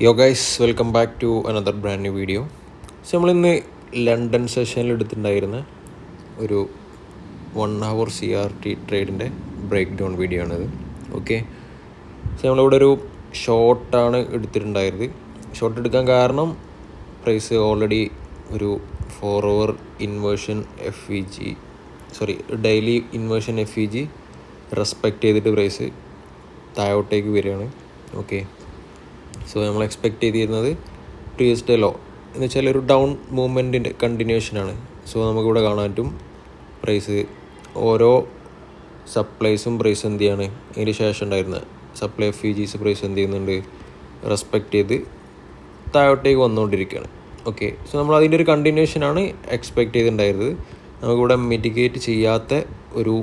യോ guys, welcome back to another brand new video. So നമ്മളിന്ന് London സെഷനിൽ എടുത്തിട്ടുണ്ടായിരുന്ന ഒരു 1 hour CRT ട്രേഡിൻ്റെ ബ്രേക്ക് ഡൗൺ വീഡിയോ ആണിത്. ഓക്കെ, സോ നമ്മളിവിടെ ഒരു ഷോർട്ടാണ് എടുത്തിട്ടുണ്ടായത്. ഷോർട്ട് എടുക്കാൻ കാരണം പ്രൈസ് ഓൾറെഡി ഒരു 4 hour inversion daily inversion FEG respect ചെയ്തിട്ട് പ്രൈസ് താഴോട്ടേക്ക് വരികയാണ്. ഓക്കെ, സോ നമ്മൾ എക്സ്പെക്റ്റ് ചെയ്തിരുന്നത് പ്രീവിയസ് ഡേ ലോ എന്ന് വെച്ചാൽ ഒരു ഡൗൺ മൂവ്മെൻറ്റിൻ്റെ കണ്ടിന്യൂഷനാണ്. സോ നമുക്കിവിടെ കാണാൻ പറ്റും പ്രൈസ് ഓരോ സപ്ലൈസും പ്രൈസ് എന്ത് ചെയ്യാണ്, അതിന് ശേഷം ഉണ്ടായിരുന്ന സപ്ലൈ FEGs പ്രൈസ് എന്ത് ചെയ്യുന്നുണ്ട്, റെസ്പെക്റ്റ് ചെയ്ത് താഴോട്ടേക്ക് വന്നുകൊണ്ടിരിക്കുകയാണ്. ഓക്കെ, സോ നമ്മൾ അതിൻ്റെ ഒരു കണ്ടിന്യൂഷനാണ് എക്സ്പെക്റ്റ് ചെയ്തിട്ടുണ്ടായിരുന്നത്. നമുക്കിവിടെ മിറ്റിഗേറ്റ് ചെയ്യാത്ത ഒരു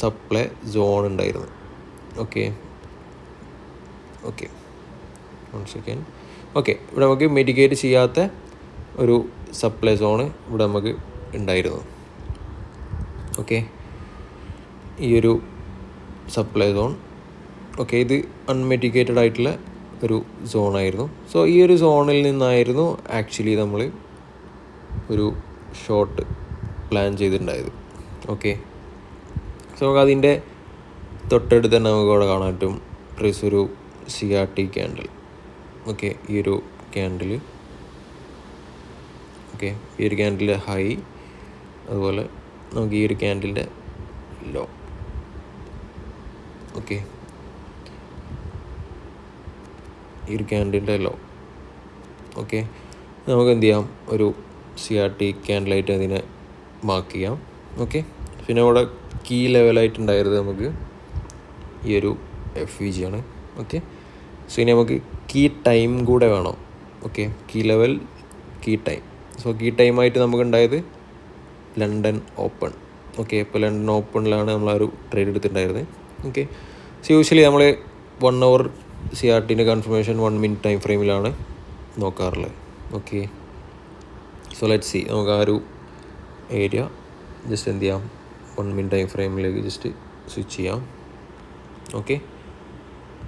സപ്ലൈ സോൺ ഉണ്ടായിരുന്നു. ഓക്കെ, ഇവിടെ നമുക്ക് മിറ്റിഗേറ്റ് ചെയ്യാത്ത ഒരു സപ്ലൈ സോണ് ഇവിടെ നമുക്ക് ഉണ്ടായിരുന്നു. ഓക്കെ, ഈ ഒരു സപ്ലൈ സോൺ, ഓക്കെ, ഇത് അൺമിറ്റിഗേറ്റഡ് ആയിട്ടുള്ള ഒരു സോണായിരുന്നു. സോ ഈ ഒരു സോണിൽ നിന്നായിരുന്നു ആക്ച്വലി നമ്മൾ ഒരു ഷോർട്ട് പ്ലാൻ ചെയ്തിട്ടുണ്ടായത്. ഓക്കെ, സോ നമുക്ക് അതിൻ്റെ തൊട്ടടുത്ത് തന്നെ നമുക്ക് ഇവിടെ കാണാൻ പറ്റും പ്രൈസ് ഒരു CRT ക്യാൻഡിൽ. ഓക്കെ, ഈ ഒരു ക്യാൻഡിൽ, ഓക്കെ, ഈ ഒരു ക്യാൻഡിലിൻ്റെ ഹൈ, അതുപോലെ നമുക്ക് ഈ ഒരു ക്യാൻഡിലിൻ്റെ ലോ. ഓക്കെ, ഈ ഒരു ക്യാൻഡിലിൻ്റെ ലോ. ഓക്കെ, നമുക്ക് എന്ത് ചെയ്യാം, ഒരു CRT ക്യാൻഡിലായിട്ട് അതിനെ മാർക്ക് ചെയ്യാം. ഓക്കെ, പിന്നെ അവിടെ കീ ലെവലായിട്ടുണ്ടായിരുന്നത് നമുക്ക് ഈ ഒരു FEG ആണ്. ഓക്കെ, സോ ഇനി നമുക്ക് കീ ടൈം കൂടെ വേണം. Okay, key level, key time. So key ടൈമായിട്ട് നമുക്കുണ്ടായത് ലണ്ടൻ ഓപ്പൺ. ഓക്കെ, ഇപ്പോൾ ലണ്ടൻ ഓപ്പണിലാണ് നമ്മൾ ആ ഒരു ട്രേഡ് എടുത്തിട്ടുണ്ടായിരുന്നത്. ഓക്കെ, സോ യൂഷ്വലി നമ്മൾ 1 hour CRTൻ്റെ കൺഫർമേഷൻ 1 minute ടൈം ഫ്രെയിമിലാണ് നോക്കാറുള്ളത്. ഓക്കെ, സോ ലെറ്റ് സി, നമുക്ക് ആ ഒരു ഏരിയ ജസ്റ്റ് എന്ത് ചെയ്യാം, 1 minute ടൈം ഫ്രെയിമിലേക്ക് ജസ്റ്റ് സ്വിച്ച് ചെയ്യാം. ഓക്കെ,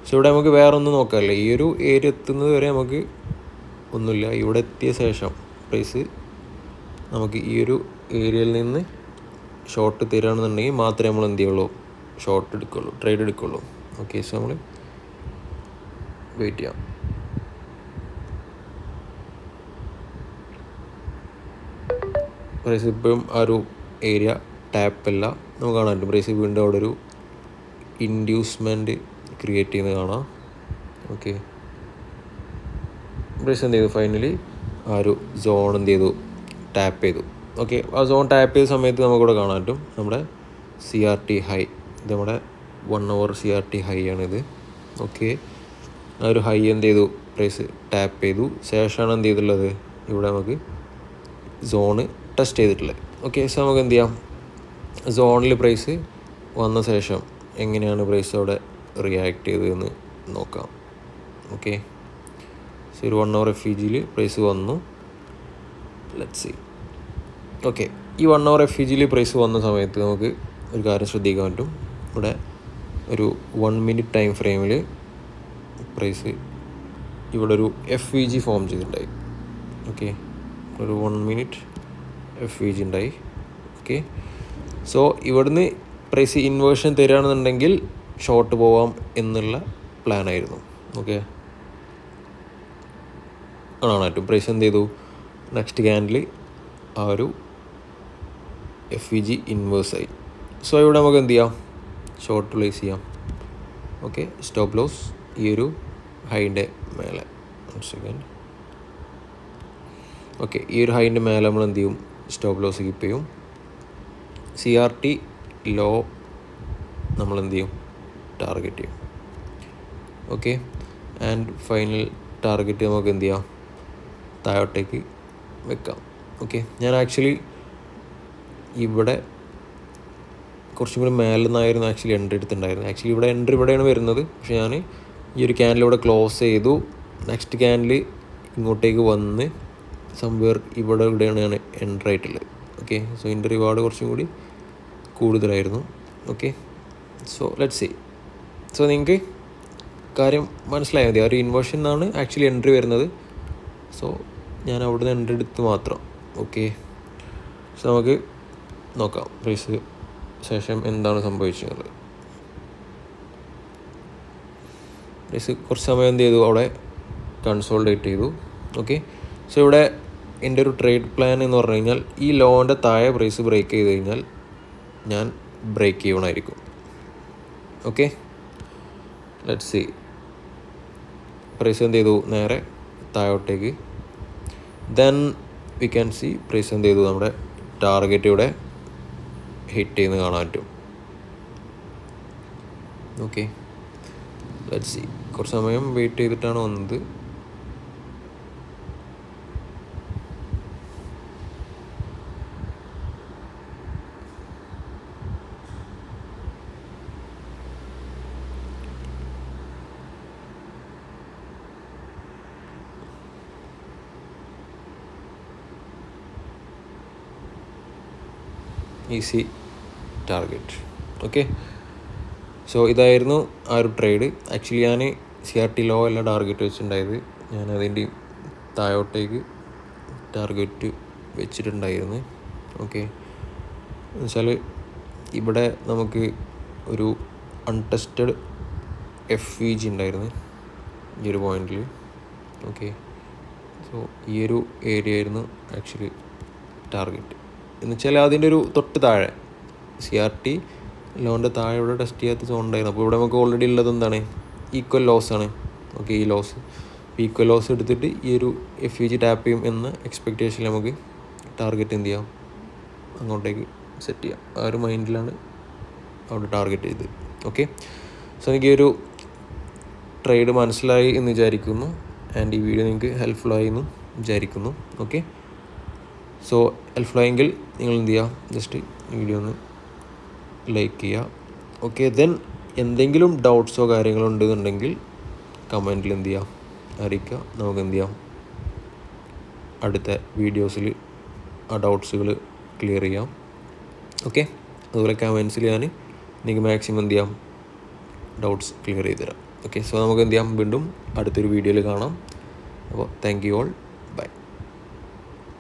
സോ ഇവിടെ നമുക്ക് വേറെ ഒന്നും നോക്കാറില്ല. ഈ ഒരു ഏരിയ എത്തുന്നത് വരെ നമുക്ക് ഒന്നുമില്ല. ഇവിടെ എത്തിയ ശേഷം പ്രൈസ് നമുക്ക് ഈ ഒരു ഏരിയയിൽ നിന്ന് ഷോർട്ട് തരികയാണെന്നുണ്ടെങ്കിൽ മാത്രമേ നമ്മൾ എന്ത് ചെയ്യുള്ളൂ, ഷോർട്ട് എടുക്കുള്ളൂ, ട്രേഡ് എടുക്കുള്ളൂ. ഓക്കെ, സോ നമ്മൾ വെയിറ്റ് ചെയ്യാം. പ്രൈസ് ഇപ്പോഴും ആ ഒരു ഏരിയ ടാപ്പല്ല, നമുക്ക് കാണാൻ പറ്റും. പ്രൈസ് വീണ്ടും അവിടെ ഒരു ഇൻഡ്യൂസ്മെൻറ്റ് ക്രിയേറ്റ് ചെയ്യുന്നത് കാണാം. ഓക്കെ, പ്രൈസ് എന്ത് ചെയ്തു, ഫൈനലി ആ ഒരു സോൺ എന്ത് ചെയ്തു, ടാപ്പ് ചെയ്തു. ഓക്കെ, ആ സോൺ ടാപ്പ് ചെയ്ത സമയത്ത് നമുക്കിവിടെ കാണാൻ പറ്റും നമ്മുടെ CRT ഹൈ. ഇത് നമ്മുടെ 1 hour CRT ഹൈ ആണിത്. ഓക്കെ, ആ ഒരു ഹൈ എന്ത് ചെയ്തു, പ്രൈസ് ടാപ്പ് ചെയ്തു. ശേഷമാണ് എന്ത് ചെയ്തിട്ടുള്ളത്, ഇവിടെ നമുക്ക് സോണ് ടെസ്റ്റ് ചെയ്തിട്ടുള്ളത്. ഓക്കെ, സോ നമുക്ക് എന്ത് ചെയ്യാം, സോണിൽ പ്രൈസ് വന്ന ശേഷം എങ്ങനെയാണ് പ്രൈസ് അവിടെ റിയാക്ട് ചെയ്തതെന്ന് നോക്കാം. ഓക്കെ, സോ ഒരു 1 hour FEGയിൽ പ്രൈസ് വന്നു. Let's C. ഓക്കെ, ഈ 1 hour FEGയിൽ പ്രൈസ് വന്ന സമയത്ത് നമുക്ക് ഒരു കാര്യം ശ്രദ്ധിക്കാൻ പറ്റും. ഇവിടെ ഒരു 1 minute ടൈം ഫ്രെയിമിൽ പ്രൈസ് ഇവിടെ ഒരു FEG ഫോം ചെയ്തിട്ടുണ്ടായി. ഓക്കെ, ഒരു 1 minute FEG ഉണ്ടായി. ഓക്കെ, സോ ഇവിടുന്ന് പ്രൈസ് ഇൻവേർഷൻ തരികയാണെന്നുണ്ടെങ്കിൽ ഷോർട്ട് പോവാം എന്നുള്ള പ്ലാനായിരുന്നു. ഓക്കെ, കാണാൻ പറ്റും പ്രൈസ് എന്ത് ചെയ്തു, നെക്സ്റ്റ് ക്യാൻഡിൽ ആ ഒരു FEG ഇൻവേഴ്സായി. സോ ഇവിടെ നമുക്ക് എന്ത് ചെയ്യാം, ഷോർട്ട് പ്ലേസ് ചെയ്യാം. ഓക്കെ, സ്റ്റോപ്പ് ലോസ് ഈ ഒരു ഹൈൻ്റെ മേലെ. ഓക്കെ, ഈ ഒരു ഹൈൻ്റെ മേലെ നമ്മൾ എന്ത് ചെയ്യും, സ്റ്റോപ്പ് ലോസ് കീപ്പ് ചെയ്യും. CRT ലോ നമ്മൾ എന്ത് ചെയ്യും, ടാർഗറ്റ് ചെയ്യും. ഓക്കെ, ആൻഡ് ഫൈനൽ ടാർഗറ്റ് നമുക്ക് എന്ത് ചെയ്യാം, താഴോട്ടേക്ക് വെക്കാം. ഓക്കെ, ഞാൻ ആക്ച്വലി ഇവിടെ കുറച്ചും കൂടി മേലെ നിന്നായിരുന്നു ആക്ച്വലി എൻട്രി എടുത്തിട്ടുണ്ടായിരുന്നു. ആക്ച്വലി ഇവിടെ എൻട്രി ഇവിടെയാണ് വരുന്നത്, പക്ഷേ ഞാൻ ഈ ഒരു ക്യാൻഡിൽ ഇവിടെ ക്ലോസ് ചെയ്തു. നെക്സ്റ്റ് ക്യാൻഡിൽ ഇങ്ങോട്ടേക്ക് വന്ന് സംവേർ ഇവിടെയാണ് ഞാൻ എൻട്രി ആയിട്ടുള്ളത്. ഓക്കെ, സോ ഇതിൻ്റെ റിവാർഡ് കുറച്ചും കൂടി കൂടുതലായിരുന്നു. Okay, so let's see. So നിങ്ങൾക്ക് കാര്യം മനസ്സിലായാൽ മതി. ആ ഒരു ഇൻവേർഷൻ എന്നാണ് ആക്ച്വലി എൻട്രി വരുന്നത്. സോ ഞാൻ അവിടുന്ന് എൻട്രി എടുത്ത് മാത്രം. ഓക്കെ, സോ നമുക്ക് നോക്കാം പ്രൈസ് ശേഷം എന്താണ് സംഭവിച്ചത്. പ്രൈസ് കുറച്ച് സമയം എന്ത് ചെയ്തു, അവിടെ കൺസോൾഡേറ്റ് ചെയ്തു. ഓക്കെ, സോ ഇവിടെ എൻ്റെ ഒരു ട്രേഡ് പ്ലാൻ എന്ന് പറഞ്ഞു കഴിഞ്ഞാൽ ഈ ലോൻ്റെ താഴെ പ്രൈസ് ബ്രേക്ക് ചെയ്ത് കഴിഞ്ഞാൽ ഞാൻ ബ്രേക്ക് ചെയ്യണമായിരിക്കും. Okay, let's see. പ്രൈസ് എന്ത് ചെയ്തു, നേരെ താഴോട്ടേക്ക്. Then we can see price എന്ത് ചെയ്തു, നമ്മുടെ ടാർഗറ്റ് ഇവിടെ ഹിറ്റ് ചെയ്യുന്നത് കാണാൻ പറ്റും. Okay, let's see. കുറച്ച് സമയം വെയിറ്റ് ചെയ്തിട്ടാണ് വന്നത്. Easy target. ഓക്കെ, സോ ഇതായിരുന്നു ആ ഒരു ട്രേഡ്. ആക്ച്വലി ഞാൻ CRT ലോ അല്ല ടാർഗറ്റ് വെച്ചിട്ടുണ്ടായത്, ഞാൻ അതിൻ്റെ താഴോട്ടേക്ക് ടാർഗറ്റ് വെച്ചിട്ടുണ്ടായിരുന്നു. ഓക്കെ, എന്നുവെച്ചാൽ ഇവിടെ നമുക്ക് ഒരു അൺടെസ്റ്റഡ് FVG ഉണ്ടായിരുന്നു ഈ ഒരു പോയിന്റിൽ. ഓക്കെ, സോ ഈ ഒരു ഏരിയ ആയിരുന്നു ആക്ച്വലി ടാർഗറ്റ്. എന്നുവെച്ചാൽ അതിൻ്റെ ഒരു തൊട്ട് താഴെ CRT ലോൻ്റെ താഴെ ഇവിടെ ടെസ്റ്റ് ചെയ്യാത്ത സോൺ ഉണ്ടായിരുന്നു. അപ്പോൾ ഇവിടെ നമുക്ക് ഓൾറെഡി ഉള്ളത് എന്താണ്, ഈക്വൽ ലോസ് ആണ്. ഓക്കെ, ഈ ലോസ് ഈക്വൽ ലോസ് എടുത്തിട്ട് ഈ ഒരു FVG ടാപ്പ് ചെയ്യും എന്ന എക്സ്പെക്റ്റേഷനിൽ നമുക്ക് ടാർഗറ്റ് എന്ത് ചെയ്യാം, അങ്ങോട്ടേക്ക് സെറ്റ് ചെയ്യാം. ആ ഒരു മൈൻഡിലാണ് അവിടെ ടാർഗറ്റ് ചെയ്തത്. ഓക്കെ, സോ എനിക്ക് ഈ ഒരു ട്രേഡ് മനസ്സിലായി എന്ന് വിചാരിക്കുന്നു. ആൻഡ് ഈ വീഡിയോ നിങ്ങൾക്ക് ഹെൽപ്ഫുള്ളായി എന്ന് വിചാരിക്കുന്നു. ഓക്കെ, സോ ഹെൽപ്ഫുള്ളായെങ്കിൽ നിങ്ങൾ എന്ത് ചെയ്യുക, ജസ്റ്റ് വീഡിയോ ഒന്ന് ലൈക്ക് ചെയ്യുക. ഓക്കെ, ദെൻ എന്തെങ്കിലും ഡൗട്ട്സോ കാര്യങ്ങളോ ഉണ്ടെന്നുണ്ടെങ്കിൽ കമൻറ്റിൽ എന്ത് ചെയ്യുക, അറിയിക്കുക. നമുക്ക് എന്ത് ചെയ്യാം, അടുത്ത വീഡിയോസിൽ ആ ഡൗട്ട്സുകൾ ക്ലിയർ ചെയ്യാം. ഓക്കെ, അതുപോലെ കമൻസിൽ ഞാൻ നിങ്ങൾക്ക് മാക്സിമം എന്ത് ചെയ്യാം, ഡൗട്ട്സ് ക്ലിയർ ചെയ്ത് തരാം. ഓക്കെ, സോ നമുക്ക് എന്ത് ചെയ്യാം, വീണ്ടും അടുത്തൊരു വീഡിയോയിൽ കാണാം. അപ്പോൾ താങ്ക് യു ഓൾ.